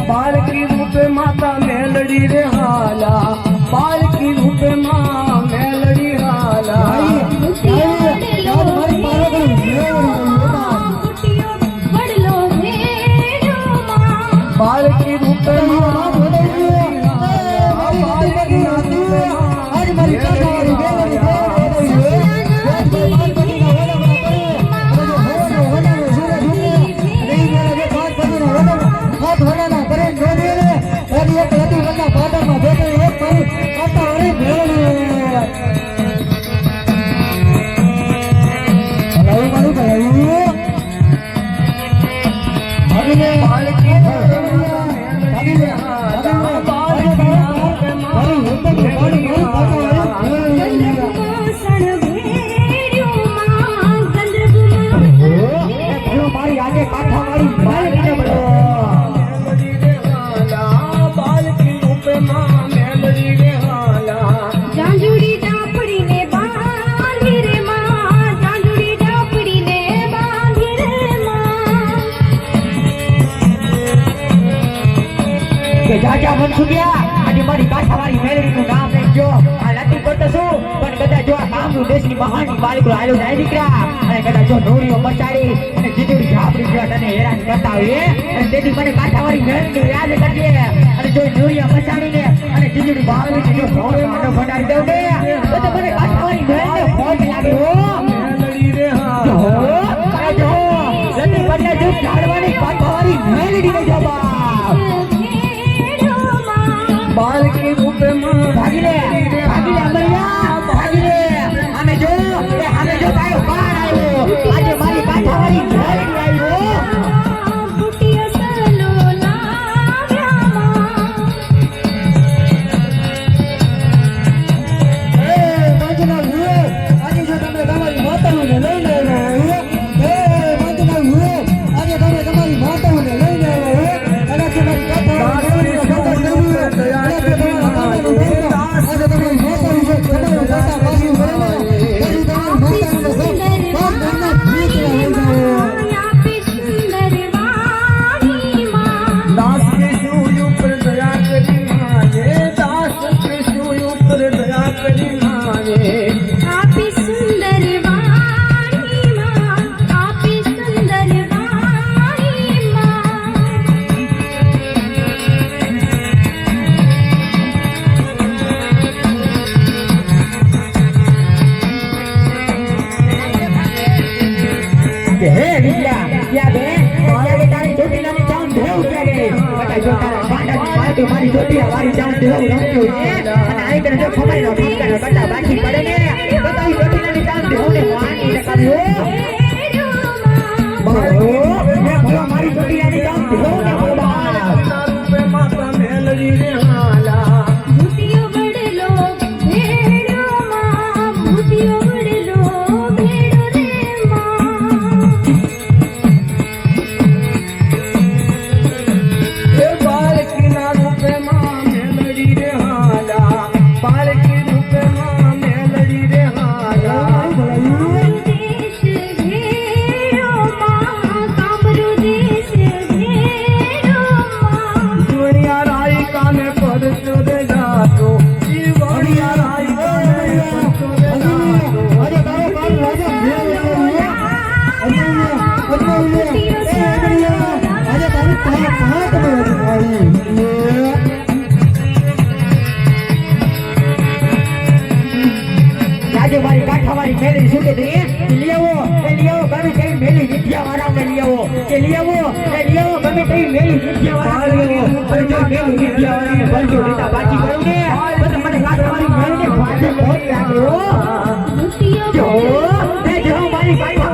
बालकी रूपे माता मेलड़ी रे हाला बालकी रूपे माँ मेलड़ी हाला बालकी रूपे જાજા મનસુખિયા આજે મારી કાઠાવાળી મેલડીનું નામ લેજો આ નથી કરતો છું પણ કદાચ જો આ કામનું દેશની મહાની બાળકો આલો જાય દીકરા અને કદાચ જો નોરીઓ મચાડી અને જીજુડી ઝાપડી જેવા તને હેરાન કરતા હોય અને તેથી મને કાઠાવાળી મેલડીનું યાદ કરજે અને જો નોરીઓ મચાડીને અને જીજુડી બાળવીને જો ભોળ માંડો ભંડારી દઉં ને તો મને કાઠાવાળી મેલડીને ફોજ લાગે હો મેલડી રે હા જો લતી બદલે જો ઝાડવાની કાઠાવાળી મેલડીને જવા बालकी रूपे माँ भागी ले अमरिया भागी ले हमें जो तायो बाहर आयो आज मारी काठावारी मेलडी आयो बुटिया सलो लाव्यामा ए मंजना हुए आज जो તમે તમારી માતાઓને લઈને આવ્યા હો મંजना हुए આજે તમે તમારી માતાઓને લઈને આવ્યા હો અને તમારી કાઠાવારી મારી જોટી વારી જાન દેવું રમ્યું છે અને આઈ તને જો ખબર નો ઠીકાનો કરતા બાકી પડે ને તો તારી જોટીની જાન દેવું ને વાણી ટકાવ્યો બાબો મે ભલા મારી જોટીની જાન દેવું ને બાબા રૂપે માતા મેલડી રે હાલા ભૂતિયો બડલો ભેડો માં ભૂતિયો બડલો ભેડો રે માં એ બાલકી ના રૂપે માँ मेलड़ी रे हाला बालकी रूपे माँ मेलड़ी रे हाला देश घेरो માં કામરો દેશ घेरो માં दुनिया राई काने पर चोरे जातो जीवनिया राई काने पर चोरे जातो અરે તારો બાર રાજા આજે તારી તારા હાથ માં આવી આજે મારી કાઠાવાળી મેલી શું કે લેવો કવિ કઈ મેલી વિદ્યા એ લઈ આવો ગમે તેવી મેલી વિદ્યાવાળા અને જો મેલી વિદ્યાવાળાને બળજો લેતા બાજી કરું ને તો મને કાઠાવાળી મેલીને ભાજે મોત લાગે હો મોતીયો જો મારી ભાઈ